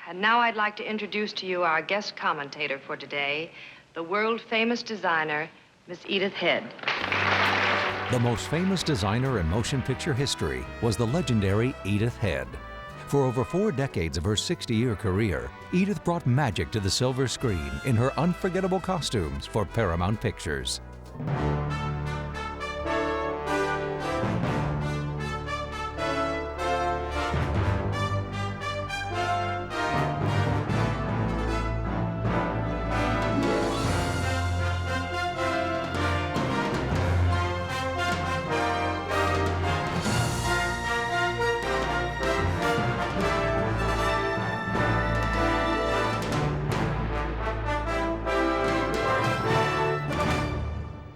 And now I'd like to introduce to you our guest commentator for today, the world-famous designer, Miss Edith Head. The most famous designer in motion picture history was the legendary Edith Head. For over 4 decades of her 60-year career, Edith brought magic to the silver screen in her unforgettable costumes for Paramount Pictures.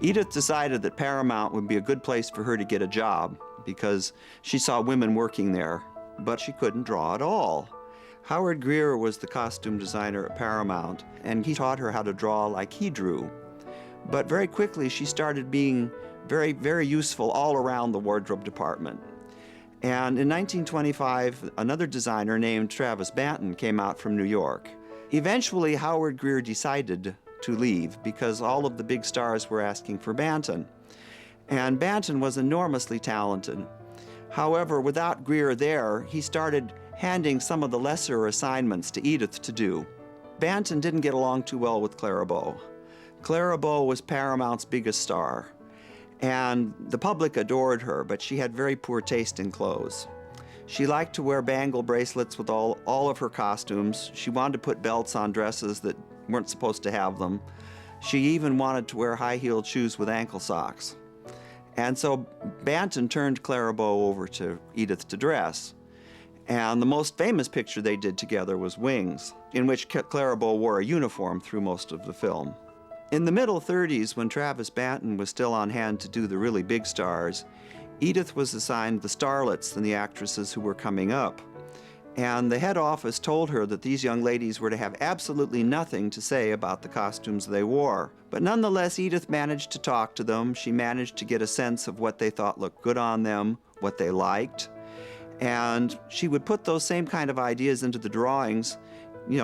Edith decided that Paramount would be a good place for her to get a job because she saw women working there, but she couldn't draw at all. Howard Greer was the costume designer at Paramount, and he taught her how to draw like he drew. But very quickly, she started being very, very useful all around the wardrobe department. And in 1925, another designer named Travis Banton came out from New York. Eventually, Howard Greer decided to leave because all of the big stars were asking for Banton. And Banton was enormously talented. However, without Greer there, he started handing some of the lesser assignments to Edith to do. Banton didn't get along too well with Clara Bow. Clara Bow was Paramount's biggest star, and the public adored her, but she had very poor taste in clothes. She liked to wear bangle bracelets with all of her costumes. She wanted to put belts on dresses that weren't supposed to have them. She even wanted to wear high-heeled shoes with ankle socks. And so Banton turned Clara Bow over to Edith to dress. And the most famous picture they did together was Wings, in which Clara Bow wore a uniform through most of the film. In the middle 30s, when Travis Banton was still on hand to do the really big stars, Edith was assigned the starlets and the actresses who were coming up. And the head office told her that these young ladies were to have absolutely nothing to say about the costumes they wore. But nonetheless, Edith managed to talk to them. She managed to get a sense of what they thought looked good on them, what they liked. And she would put those same kind of ideas into the drawings,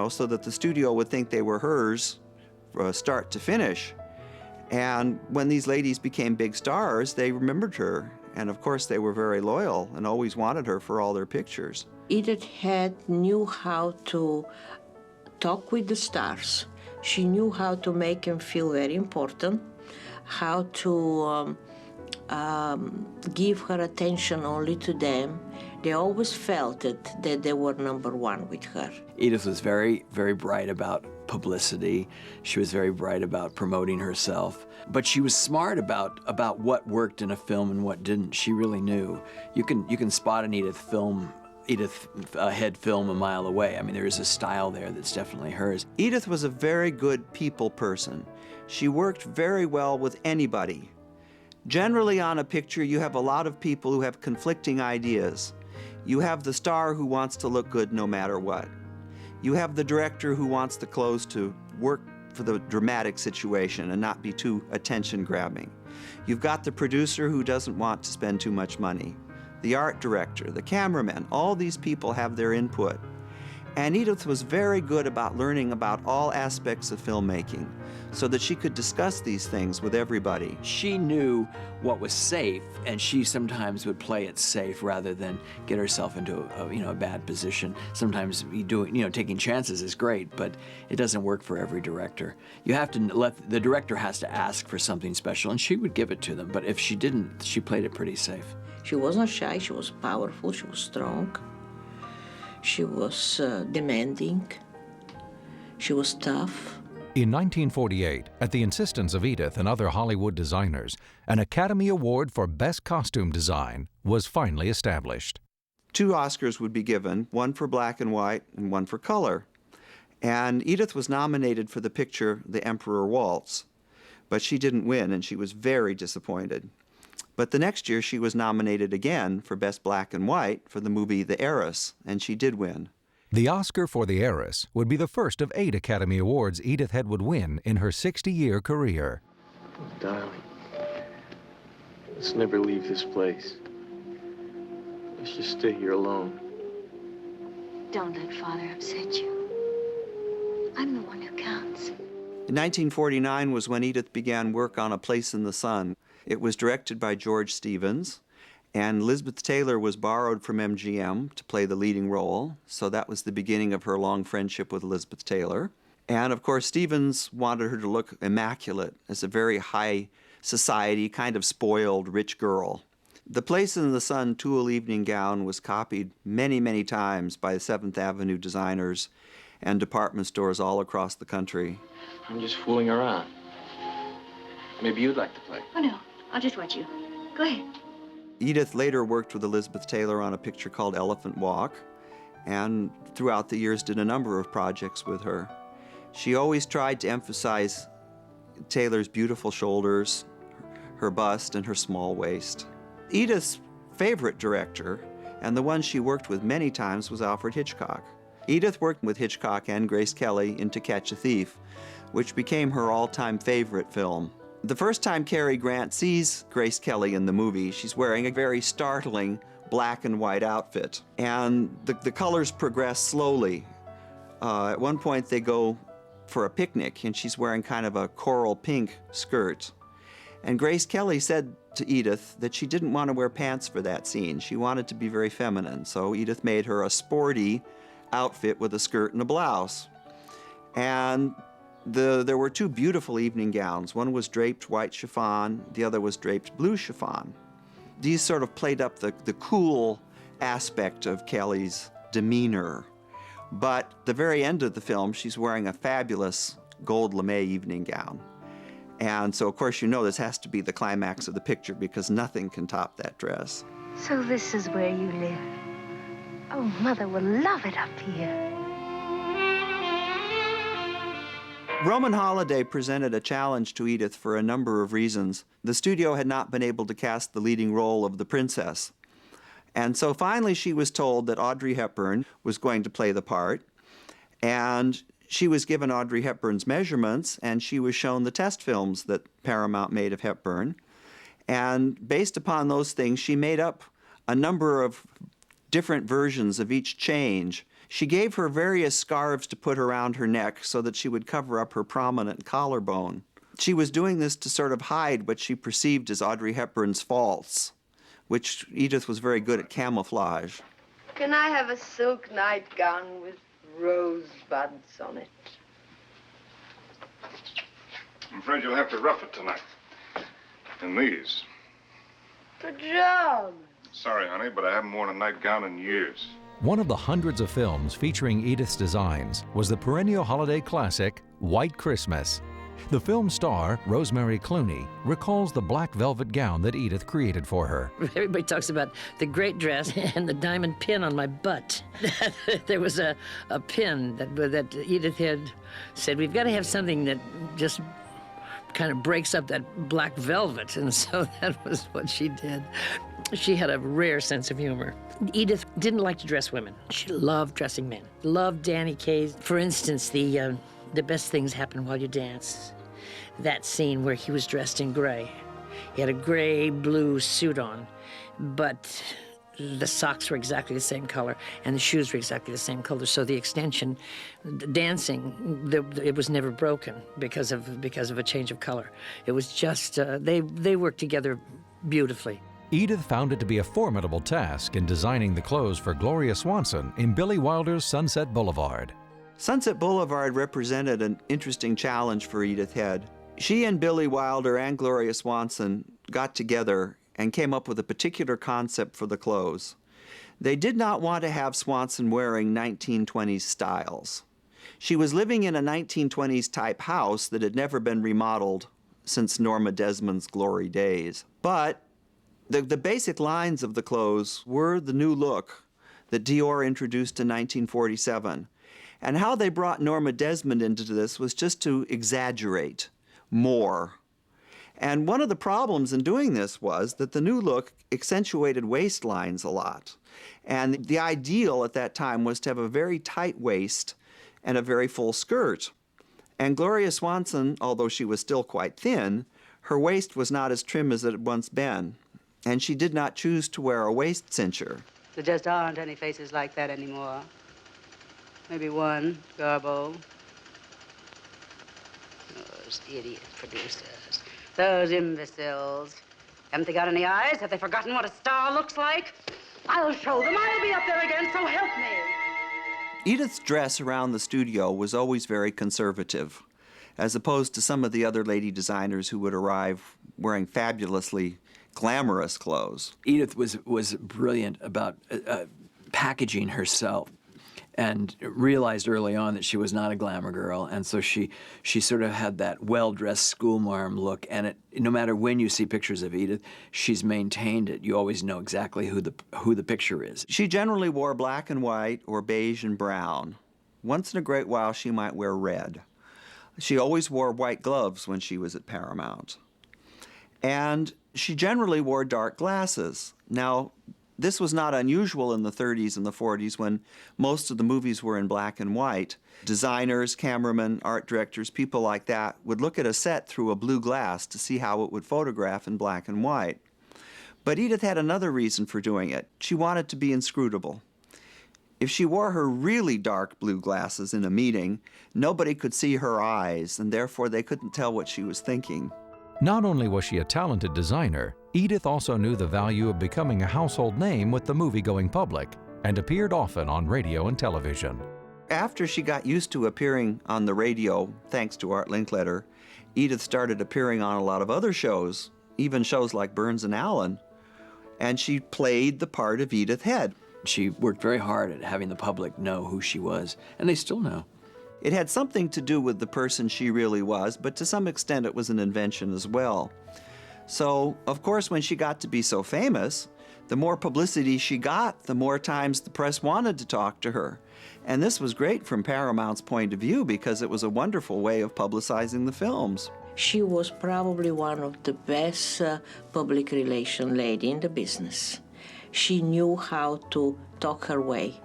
so that the studio would think they were hers, start to finish. And when these ladies became big stars, they remembered her. And of course, they were very loyal and always wanted her for all their pictures. Edith Head knew how to talk with the stars. She knew how to make them feel very important, how to give her attention only to them. They always felt that they were #1 with her. Edith was very, very bright about publicity. She was very bright about promoting herself. But she was smart about what worked in a film and what didn't. She really knew. You can spot an Edith Head film a mile away. I mean, there is a style there that's definitely hers. Edith was a very good people person. She worked very well with anybody. Generally on a picture, you have a lot of people who have conflicting ideas. You have the star who wants to look good no matter what. You have the director who wants the clothes to work for the dramatic situation and not be too attention-grabbing. You've got the producer who doesn't want to spend too much money. The art director, the cameraman, all these people have their input. And Edith was very good about learning about all aspects of filmmaking so that she could discuss these things with everybody. She knew what was safe, and she sometimes would play it safe rather than get herself into a bad position. Sometimes taking chances is great, but it doesn't work for every director. You have to the director has to ask for something special, and she would give it to them. But if she didn't, she played it pretty safe. She wasn't shy. She was powerful. She was strong. She was demanding. She was tough. In 1948, at the insistence of Edith and other Hollywood designers, an Academy Award for Best Costume Design was finally established. 2 Oscars would be given, one for black and white and one for color. And Edith was nominated for the picture The Emperor Waltz, but she didn't win, and she was very disappointed. But the next year, she was nominated again for Best Black and White for the movie The Heiress, and she did win. The Oscar for The Heiress would be the first of 8 Academy Awards Edith Head would win in her 60-year career. Oh, darling, let's never leave this place. Let's just stay here alone. Don't let Father upset you. I'm the one who counts. In 1949 was when Edith began work on A Place in the Sun. It was directed by George Stevens, and Elizabeth Taylor was borrowed from MGM to play the leading role, so that was the beginning of her long friendship with Elizabeth Taylor. And of course, Stevens wanted her to look immaculate as a very high society, kind of spoiled, rich girl. The Place in the Sun tulle evening gown was copied many, many times by 7th Avenue designers and department stores all across the country. I'm just fooling around. Maybe you'd like to play. Oh, no. I'll just watch you. Go ahead. Edith later worked with Elizabeth Taylor on a picture called Elephant Walk, and throughout the years did a number of projects with her. She always tried to emphasize Taylor's beautiful shoulders, her bust, and her small waist. Edith's favorite director, and the one she worked with many times, was Alfred Hitchcock. Edith worked with Hitchcock and Grace Kelly in To Catch a Thief, which became her all-time favorite film. The first time Cary Grant sees Grace Kelly in the movie, she's wearing a very startling black and white outfit. And the colors progress slowly. At one point they go for a picnic and she's wearing kind of a coral pink skirt. And Grace Kelly said to Edith that she didn't want to wear pants for that scene. She wanted to be very feminine. So Edith made her a sporty outfit with a skirt and a blouse. And there were two beautiful evening gowns. One was draped white chiffon, the other was draped blue chiffon. These sort of played up the cool aspect of Kelly's demeanor. But the very end of the film, she's wearing a fabulous gold lame evening gown. And so, of course, you know this has to be the climax of the picture because nothing can top that dress. So this is where you live. Oh, Mother will love it up here. Roman Holiday presented a challenge to Edith for a number of reasons. The studio had not been able to cast the leading role of the princess. And so finally she was told that Audrey Hepburn was going to play the part. And she was given Audrey Hepburn's measurements, and she was shown the test films that Paramount made of Hepburn. And based upon those things, she made up a number of different versions of each change. She gave her various scarves to put around her neck so that she would cover up her prominent collarbone. She was doing this to sort of hide what she perceived as Audrey Hepburn's faults, which Edith was very good at camouflage. Can I have a silk nightgown with rosebuds on it? I'm afraid you'll have to rough it tonight. In these. Pajamas. Sorry, honey, but I haven't worn a nightgown in years. One of the hundreds of films featuring Edith's designs was the perennial holiday classic, White Christmas. The film star, Rosemary Clooney, recalls the black velvet gown that Edith created for her. Everybody talks about the great dress and the diamond pin on my butt. There was a pin that Edith had said, we've got to have something that just kind of breaks up that black velvet, and so that was what she did. She had a rare sense of humor. Edith didn't like to dress women. She loved dressing men. Loved Danny Kaye's. For instance, the best things happen while you dance. That scene where he was dressed in gray. He had a gray blue suit on, but the socks were exactly the same color and the shoes were exactly the same color. So the extension, the dancing, it was never broken because of a change of color. It was just, they worked together beautifully. Edith found it to be a formidable task in designing the clothes for Gloria Swanson in Billy Wilder's Sunset Boulevard. Sunset Boulevard represented an interesting challenge for Edith Head. She and Billy Wilder and Gloria Swanson got together and came up with a particular concept for the clothes. They did not want to have Swanson wearing 1920s styles. She was living in a 1920s type house that had never been remodeled since Norma Desmond's glory days. But the basic lines of the clothes were the new look that Dior introduced in 1947. And how they brought Norma Desmond into this was just to exaggerate more. And one of the problems in doing this was that the new look accentuated waistlines a lot. And the ideal at that time was to have a very tight waist and a very full skirt. And Gloria Swanson, although she was still quite thin, her waist was not as trim as it had once been. And she did not choose to wear a waist cincher. There just aren't any faces like that anymore. Maybe one, Garbo. Those idiot producers. Those imbeciles. Haven't they got any eyes? Have they forgotten what a star looks like? I'll show them. I'll be up there again, so help me. Edith's dress around the studio was always very conservative, as opposed to some of the other lady designers who would arrive wearing fabulously glamorous clothes. Edith was brilliant about packaging herself, and realized early on that she was not a glamour girl, and so she sort of had that well-dressed schoolmarm look, and no matter when you see pictures of Edith, she's maintained it. You always know exactly who the picture is. She generally wore black and white or beige and brown. Once in a great while, she might wear red. She always wore white gloves when she was at Paramount. And she generally wore dark glasses. Now, this was not unusual in the 30s and the 40s when most of the movies were in black and white. Designers, cameramen, art directors, people like that would look at a set through a blue glass to see how it would photograph in black and white. But Edith had another reason for doing it. She wanted to be inscrutable. If she wore her really dark blue glasses in a meeting, nobody could see her eyes, and therefore they couldn't tell what she was thinking. Not only was she a talented designer, Edith also knew the value of becoming a household name with the movie-going public and appeared often on radio and television. After she got used to appearing on the radio, thanks to Art Linkletter, Edith started appearing on a lot of other shows, even shows like Burns and Allen, and she played the part of Edith Head. She worked very hard at having the public know who she was, and they still know. It had something to do with the person she really was, but to some extent it was an invention as well. So, of course, when she got to be so famous, the more publicity she got, the more times the press wanted to talk to her. And this was great from Paramount's point of view because it was a wonderful way of publicizing the films. She was probably one of the best public relation lady in the business. She knew how to talk her way,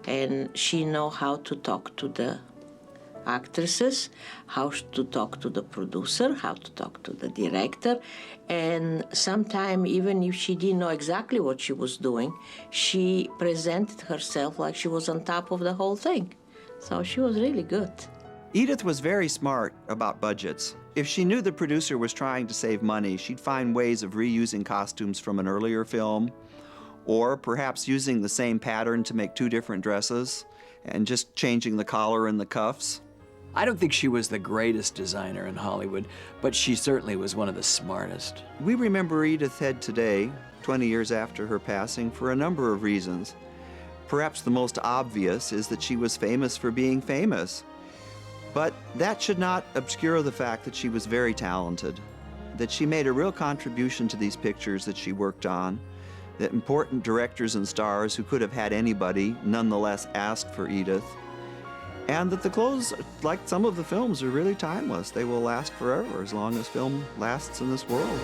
and she knew how to talk to the actresses, how to talk to the producer, how to talk to the director, and sometimes even if she didn't know exactly what she was doing, she presented herself like she was on top of the whole thing. So she was really good. Edith was very smart about budgets. If she knew the producer was trying to save money, she'd find ways of reusing costumes from an earlier film, or perhaps using the same pattern to make two different dresses and just changing the collar and the cuffs. I don't think she was the greatest designer in Hollywood, but she certainly was one of the smartest. We remember Edith Head today, 20 years after her passing, for a number of reasons. Perhaps the most obvious is that she was famous for being famous. But that should not obscure the fact that she was very talented, that she made a real contribution to these pictures that she worked on, that important directors and stars who could have had anybody nonetheless asked for Edith, and that the clothes, like some of the films, are really timeless. They will last forever as long as film lasts in this world.